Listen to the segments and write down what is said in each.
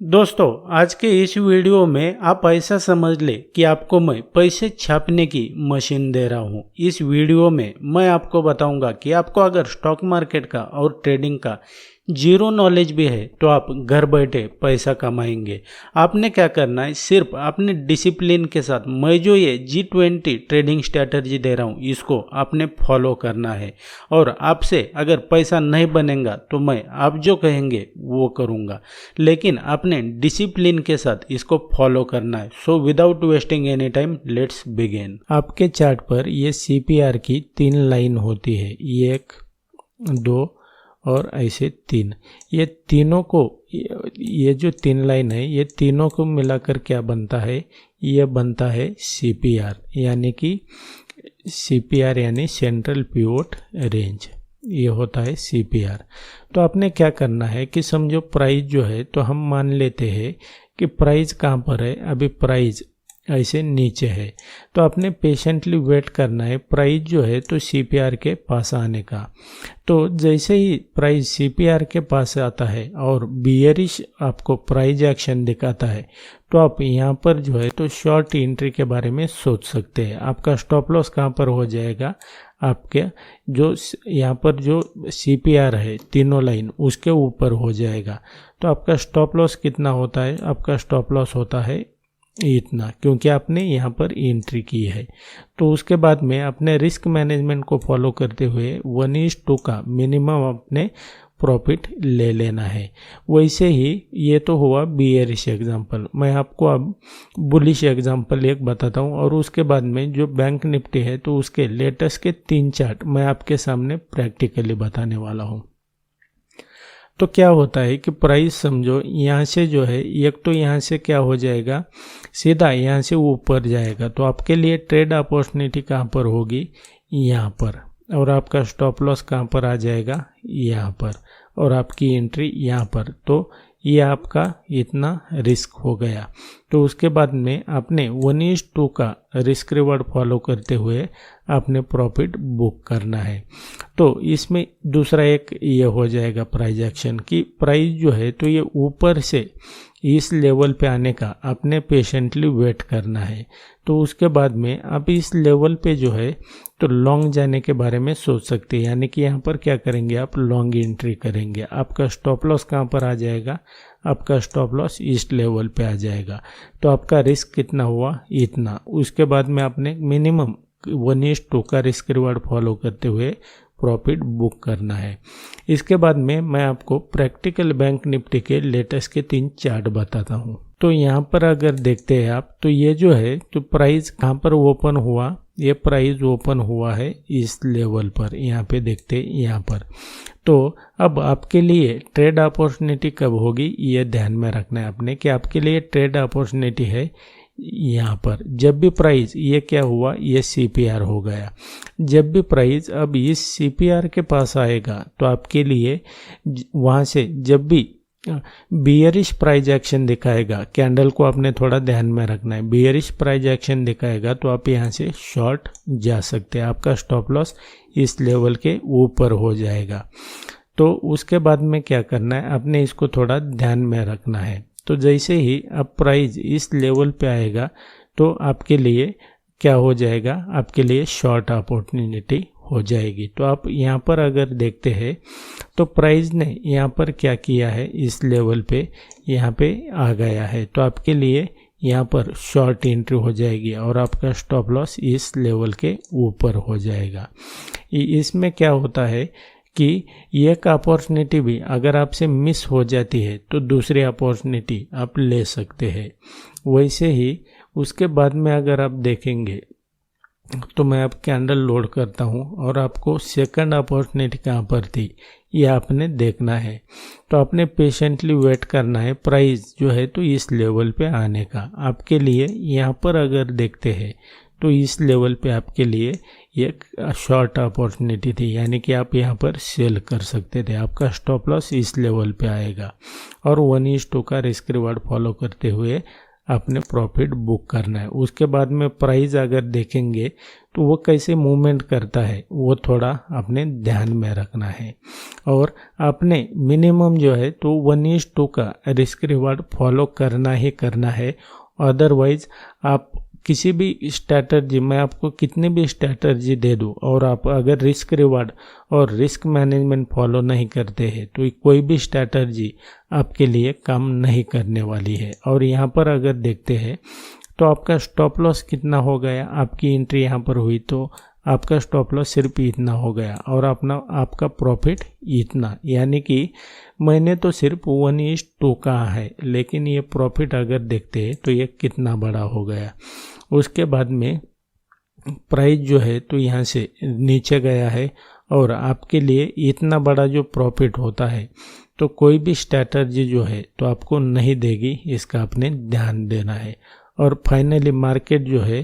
दोस्तों, आज के इस वीडियो में आप ऐसा समझ ले कि आपको मैं पैसे छापने की मशीन दे रहा हूँ। इस वीडियो में मैं आपको बताऊंगा कि आपको अगर स्टॉक मार्केट का और ट्रेडिंग का जीरो नॉलेज भी है तो आप घर बैठे पैसा कमाएंगे। आपने क्या करना है, सिर्फ अपने डिसिप्लिन के साथ मैं जो ये G20 ट्रेडिंग स्ट्रैटेजी दे रहा हूँ इसको आपने फॉलो करना है। और आपसे अगर पैसा नहीं बनेगा तो मैं आप जो कहेंगे वो करूँगा, लेकिन आपने डिसिप्लिन के साथ इसको फॉलो करना है। So without wasting any time let's begin. आपके चार्ट पर ये CPR की 3 लाइन होती है, 1, 2 और ऐसे 3। ये तीनों को, ये जो 3 लाइन है ये तीनों को मिलाकर क्या बनता है, ये बनता है CPR, यानी कि CPR यानी सेंट्रल पिवोट रेंज, ये होता है CPR। तो आपने क्या करना है कि समझो प्राइस जो है, तो हम मान लेते हैं कि प्राइस कहाँ पर है, अभी प्राइस ऐसे नीचे है, तो आपने पेशेंटली वेट करना है प्राइस जो है तो CPR के पास आने का। तो जैसे ही प्राइस CPR के पास आता है और बियरिश आपको प्राइस एक्शन दिखाता है तो आप यहाँ पर जो है तो शॉर्ट एंट्री के बारे में सोच सकते हैं। आपका स्टॉप लॉस कहाँ पर हो जाएगा, आपके जो यहाँ पर जो CPR है तीनों लाइन उसके ऊपर हो जाएगा। तो आपका स्टॉप लॉस कितना होता है, आपका स्टॉप लॉस होता है इतना, क्योंकि आपने यहाँ पर एंट्री की है। तो उसके बाद में अपने रिस्क मैनेजमेंट को फॉलो करते हुए 1:2 का मिनिमम अपने प्रॉफिट ले लेना है। वैसे ही ये तो हुआ बियरिश एग्जांपल। मैं आपको अब बुलिश एग्जांपल एक बताता हूँ और उसके बाद में जो बैंक निफ्टी है तो उसके लेटेस्ट के 3 चार्ट मैं आपके सामने प्रैक्टिकली बताने वाला हूँ। तो क्या होता है कि प्राइस समझो यहाँ से जो है, एक तो यहाँ से क्या हो जाएगा, सीधा यहाँ से ऊपर जाएगा, तो आपके लिए ट्रेड अपॉर्चुनिटी कहाँ पर होगी, यहाँ पर, और आपका स्टॉप लॉस कहाँ पर आ जाएगा, यहाँ पर, और आपकी एंट्री यहाँ पर। तो ये आपका इतना रिस्क हो गया। तो उसके बाद में आपने 1:2 का रिस्क रिवार्ड फॉलो करते हुए आपने प्रॉफिट बुक करना है। तो इसमें दूसरा एक ये हो जाएगा प्राइस एक्शन की, प्राइस जो है तो ये ऊपर से इस लेवल पे आने का आपने पेशेंटली वेट करना है। तो उसके बाद में आप इस लेवल पे जो है तो लॉन्ग जाने के बारे में सोच सकते हैं, यानी कि यहाँ पर क्या करेंगे, आप लॉन्ग एंट्री करेंगे। आपका स्टॉप लॉस कहाँ पर आ जाएगा, आपका स्टॉप लॉस इस लेवल पे आ जाएगा। तो आपका रिस्क कितना हुआ, इतना। उसके बाद में आपने मिनिमम 1:2 का रिस्क रिवार्ड फॉलो करते हुए प्रॉफिट बुक करना है। इसके बाद में मैं आपको प्रैक्टिकल बैंक निफ्टी के लेटेस्ट के 3 चार्ट बताता हूँ। तो यहाँ पर अगर देखते हैं आप, तो ये जो है तो प्राइस कहाँ पर ओपन हुआ, ये प्राइस ओपन हुआ है इस लेवल पर, यहाँ पे देखते हैं यहाँ पर। तो अब आपके लिए ट्रेड अपॉर्चुनिटी कब होगी ये ध्यान में रखना है आपने, कि आपके लिए ट्रेड अपॉर्चुनिटी है यहाँ पर जब भी प्राइस, ये क्या हुआ, ये CPR हो गया। जब भी प्राइस अब इस CPR के पास आएगा तो आपके लिए वहाँ से जब भी बियरिश प्राइस एक्शन दिखाएगा, कैंडल को आपने थोड़ा ध्यान में रखना है, बियरिश प्राइस एक्शन दिखाएगा तो आप यहाँ से शॉर्ट जा सकते हैं। आपका स्टॉप लॉस इस लेवल के ऊपर हो जाएगा। तो उसके बाद में क्या करना है, आपने इसको थोड़ा ध्यान में रखना है। तो जैसे ही अब प्राइस इस लेवल पे आएगा तो आपके लिए क्या हो जाएगा, आपके लिए शॉर्ट अपॉर्चुनिटी हो जाएगी। तो आप यहाँ पर अगर देखते हैं तो प्राइस ने यहाँ पर क्या किया है, इस लेवल पे यहाँ पे आ गया है, तो आपके लिए यहाँ पर शॉर्ट एंट्री हो जाएगी और आपका स्टॉप लॉस इस लेवल के ऊपर हो जाएगा। इसमें क्या होता है कि एक अपॉर्चुनिटी भी अगर आपसे मिस हो जाती है तो दूसरी अपॉर्चुनिटी आप ले सकते हैं। वैसे ही उसके बाद में अगर आप देखेंगे तो मैं अब कैंडल लोड करता हूं और आपको सेकंड अपॉर्चुनिटी कहाँ पर थी ये आपने देखना है। तो आपने पेशेंटली वेट करना है प्राइस जो है तो इस लेवल पे आने का। आपके लिए यहाँ पर अगर देखते हैं तो इस लेवल पे आपके लिए एक शॉर्ट अपॉर्चुनिटी थी, यानी कि आप यहाँ पर सेल कर सकते थे। आपका स्टॉप लॉस इस लेवल पे आएगा और 1:2 का रिस्क रिवार्ड फॉलो करते हुए आपने प्रॉफिट बुक करना है। उसके बाद में प्राइस अगर देखेंगे तो वो कैसे मूवमेंट करता है वो थोड़ा आपने ध्यान में रखना है। और आपने मिनिमम जो है तो 1:2 का रिस्क रिवार्ड फॉलो करना ही करना है। अदरवाइज आप किसी भी स्ट्रैटेजी, मैं आपको कितनी भी स्ट्रैटेजी दे दूँ और आप अगर रिस्क रिवार्ड और रिस्क मैनेजमेंट फॉलो नहीं करते हैं तो कोई भी स्ट्रैटेजी आपके लिए काम नहीं करने वाली है। और यहाँ पर अगर देखते हैं तो आपका स्टॉप लॉस कितना हो गया, आपकी एंट्री यहाँ पर हुई तो आपका स्टॉप लॉस सिर्फ इतना हो गया और आपका प्रॉफिट इतना, यानी कि मैंने तो सिर्फ 1:2 कहा है, लेकिन ये प्रॉफिट अगर देखते हैं तो ये कितना बड़ा हो गया। उसके बाद में प्राइस जो है तो यहाँ से नीचे गया है और आपके लिए इतना बड़ा जो प्रॉफिट होता है तो कोई भी स्ट्रैटेजी जो है तो आपको नहीं देगी, इसका आपने ध्यान देना है। और फाइनली मार्केट जो है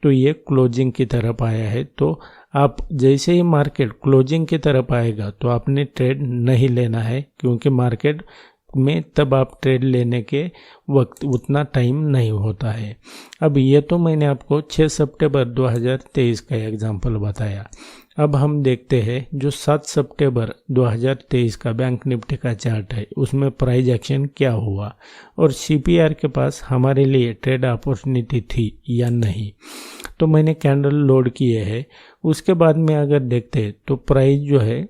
तो ये क्लोजिंग की तरफ आया है, तो आप जैसे ही मार्केट क्लोजिंग की तरफ आएगा तो आपने ट्रेड नहीं लेना है, क्योंकि मार्केट में तब आप ट्रेड लेने के वक्त उतना टाइम नहीं होता है। अब ये तो मैंने आपको 6 सितंबर 2023 का एग्जांपल बताया। अब हम देखते हैं जो 7 सितंबर 2023 का बैंक निफ्टी का चार्ट है, उसमें प्राइस एक्शन क्या हुआ और सीपीआर के पास हमारे लिए ट्रेड अपॉर्चुनिटी थी या नहीं। तो मैंने कैंडल लोड किए हैं। उसके बाद में अगर देखते हैं तो प्राइस जो है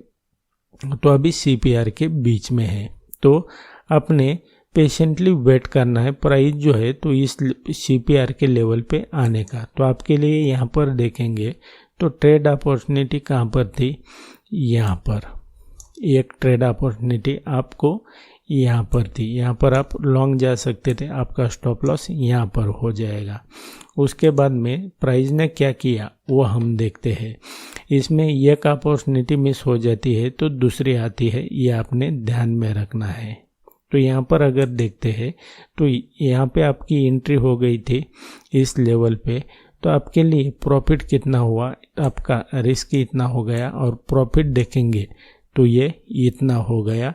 तो अभी सीपीआर के बीच में है, तो आपने पेशेंटली वेट करना है प्राइस जो है तो इस सीपीआर के लेवल पे आने का। तो आपके लिए यहाँ पर देखेंगे तो ट्रेड अपॉर्चुनिटी कहाँ पर थी, यहाँ पर एक ट्रेड अपॉर्चुनिटी आपको यहाँ पर थी, यहाँ पर आप लॉन्ग जा सकते थे, आपका स्टॉप लॉस यहाँ पर हो जाएगा। उसके बाद में प्राइस ने क्या किया वो हम देखते हैं। इसमें एक अपॉर्चुनिटी मिस हो जाती है तो दूसरी आती है, ये आपने ध्यान में रखना है। तो यहाँ पर अगर देखते हैं तो यहाँ पे आपकी एंट्री हो गई थी इस लेवल पे, तो आपके लिए प्रॉफिट कितना हुआ, आपका रिस्क इतना हो गया और प्रॉफिट देखेंगे तो ये इतना हो गया।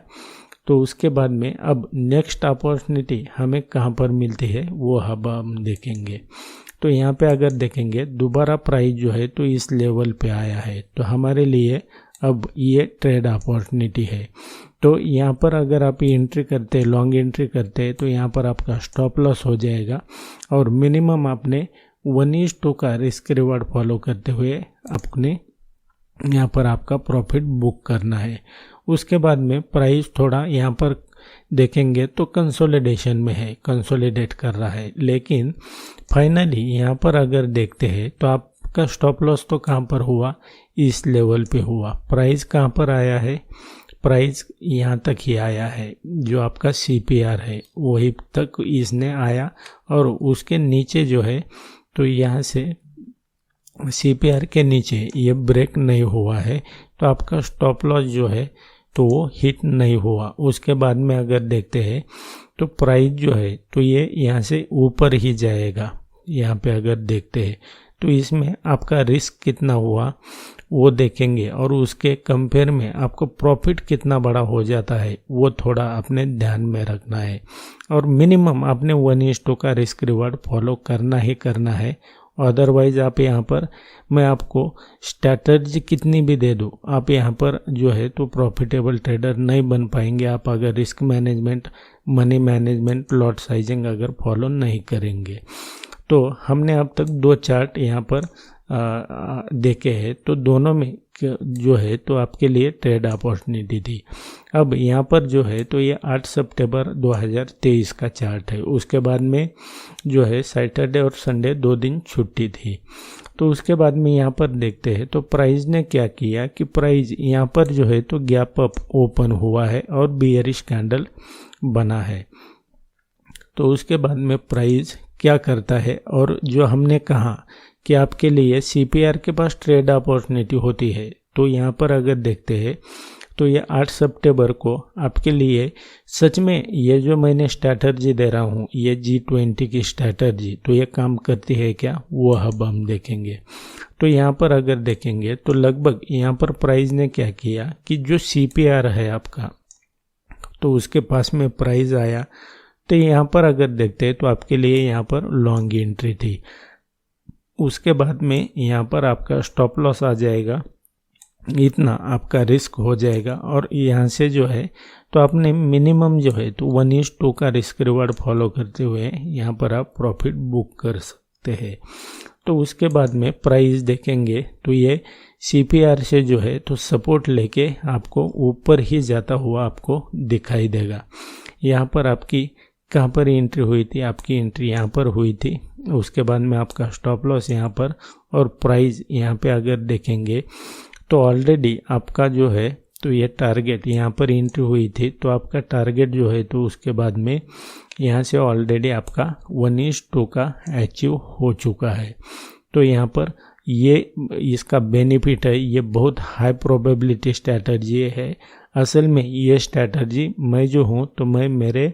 तो उसके बाद में अब नेक्स्ट अपॉर्चुनिटी हमें कहाँ पर मिलती है वो अब हम देखेंगे। तो यहाँ पे अगर देखेंगे दोबारा प्राइस जो है तो इस लेवल पे आया है, तो हमारे लिए अब ये ट्रेड अपॉर्चुनिटी है। तो यहाँ पर अगर आप एंट्री करते हैं, लॉन्ग एंट्री करते हैं, तो यहाँ पर आपका स्टॉप लॉस हो जाएगा और मिनिमम आपने 1:2 का रिस्क रिवार्ड फॉलो करते हुए अपने यहाँ पर आपका प्रॉफिट बुक करना है। उसके बाद में प्राइस थोड़ा यहाँ पर देखेंगे तो कंसोलिडेशन में है, कंसोलिडेट कर रहा है, लेकिन फाइनली यहाँ पर अगर देखते हैं तो आपका स्टॉप लॉस तो कहाँ पर हुआ, इस लेवल पे हुआ। प्राइस कहाँ पर आया है, प्राइस यहाँ तक ही आया है, जो आपका सीपीआर है वही तक इसने आया और उसके नीचे जो है तो यहाँ से सीपीआर के नीचे ये ब्रेक नहीं हुआ है, तो आपका स्टॉप लॉस जो है तो वो हिट नहीं हुआ। उसके बाद में अगर देखते हैं तो प्राइस जो है तो ये यहाँ से ऊपर ही जाएगा। यहाँ पे अगर देखते हैं तो इसमें आपका रिस्क कितना हुआ वो देखेंगे और उसके कंपेयर में आपको प्रॉफिट कितना बड़ा हो जाता है वो थोड़ा आपने ध्यान में रखना है। और मिनिमम आपने 1:2 का रिस्क रिवार्ड फॉलो करना ही करना है। अदरवाइज आप यहाँ पर, मैं आपको स्ट्रैटेजी कितनी भी दे दूँ, आप यहाँ पर जो है तो प्रॉफिटेबल ट्रेडर नहीं बन पाएंगे, आप अगर risk management, money management, lot sizing अगर फॉलो नहीं करेंगे। तो हमने अब तक 2 चार्ट यहाँ पर देखे हैं, तो दोनों में जो है तो आपके लिए ट्रेड अपॉर्चुनिटी थी। अब यहाँ पर जो है तो ये 8 सितंबर 2023 का चार्ट है। उसके बाद में जो है सैटरडे और संडे 2 दिन छुट्टी थी। तो उसके बाद में यहाँ पर देखते हैं तो प्राइस ने क्या किया कि प्राइस यहाँ पर जो है तो गैप अप ओपन हुआ है और बियरिश कैंडल बना है। तो उसके बाद में प्राइस क्या करता है, और जो हमने कहा कि आपके लिए सीपीआर के पास ट्रेड अपॉर्चुनिटी होती है, तो यहाँ पर अगर देखते हैं तो ये 8 सितंबर को आपके लिए सच में ये जो मैंने स्ट्रैटेजी दे रहा हूँ, ये G20 की स्ट्रैटेजी, तो ये काम करती है क्या वो अब हम देखेंगे। तो यहाँ पर अगर देखेंगे तो लगभग यहाँ पर प्राइस ने क्या किया कि जो सीपीआर है आपका, तो उसके पास में प्राइस आया तो यहाँ पर अगर देखते हैं तो आपके लिए यहाँ पर लॉन्ग एंट्री थी। उसके बाद में यहाँ पर आपका स्टॉप लॉस आ जाएगा, इतना आपका रिस्क हो जाएगा। और यहाँ से जो है तो आपने मिनिमम जो है तो 1:2 का रिस्क रिवार्ड फॉलो करते हुए यहाँ पर आप प्रॉफिट बुक कर सकते हैं। तो उसके बाद में प्राइस देखेंगे तो ये CPR से जो है तो सपोर्ट लेके आपको ऊपर ही जाता हुआ आपको दिखाई देगा। यहाँ पर आपकी कहाँ पर एंट्री हुई थी, आपकी एंट्री यहाँ पर हुई थी। उसके बाद में आपका स्टॉप लॉस यहाँ पर, और प्राइस यहाँ पे अगर देखेंगे तो ऑलरेडी आपका जो है तो ये टारगेट यहाँ पर एंट्री हुई थी, तो आपका टारगेट जो है तो उसके बाद में यहाँ से ऑलरेडी आपका 1:2 का अचीव हो चुका है। तो यहाँ पर ये इसका बेनिफिट है, ये बहुत हाई प्रोबेबिलिटी स्ट्रैटेजी है। असल में ये स्ट्रैटेजी मैं जो हूँ तो मैं मेरे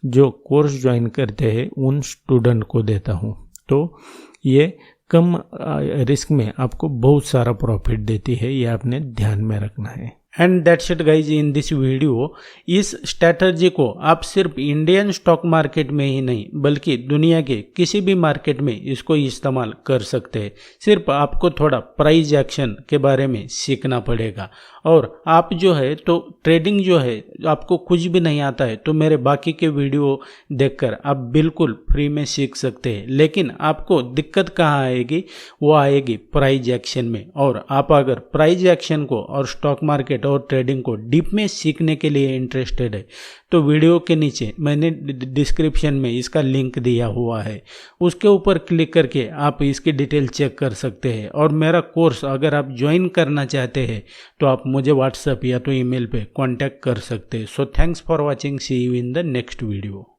जो कोर्स ज्वाइन करते हैं उन स्टूडेंट को देता हूँ। तो ये कम रिस्क में आपको बहुत सारा प्रॉफिट देती है, ये आपने ध्यान में रखना है। And that's it guys in this video. इस स्ट्रैटेजी को आप सिर्फ इंडियन स्टॉक मार्केट में ही नहीं बल्कि दुनिया के किसी भी मार्केट में इसको इस्तेमाल कर सकते हैं। सिर्फ आपको थोड़ा प्राइस एक्शन के बारे में सीखना पड़ेगा। और आप जो है तो ट्रेडिंग जो है आपको कुछ भी नहीं आता है तो मेरे बाकी के वीडियो देखकर आप बिल्कुल फ्री में सीख सकते हैं। लेकिन आपको दिक्कत कहाँ आएगी, वो आएगी प्राइस एक्शन में। और आप अगर प्राइस एक्शन को और स्टॉक मार्केट और ट्रेडिंग को डीप में सीखने के लिए इंटरेस्टेड है तो वीडियो के नीचे मैंने डिस्क्रिप्शन में इसका लिंक दिया हुआ है, उसके ऊपर क्लिक करके आप इसकी डिटेल चेक कर सकते हैं। और मेरा कोर्स अगर आप ज्वाइन करना चाहते हैं तो आप मुझे व्हाट्सएप या तो ईमेल पे कांटेक्ट कर सकते हैं। So thanks for watching, see you in the next video.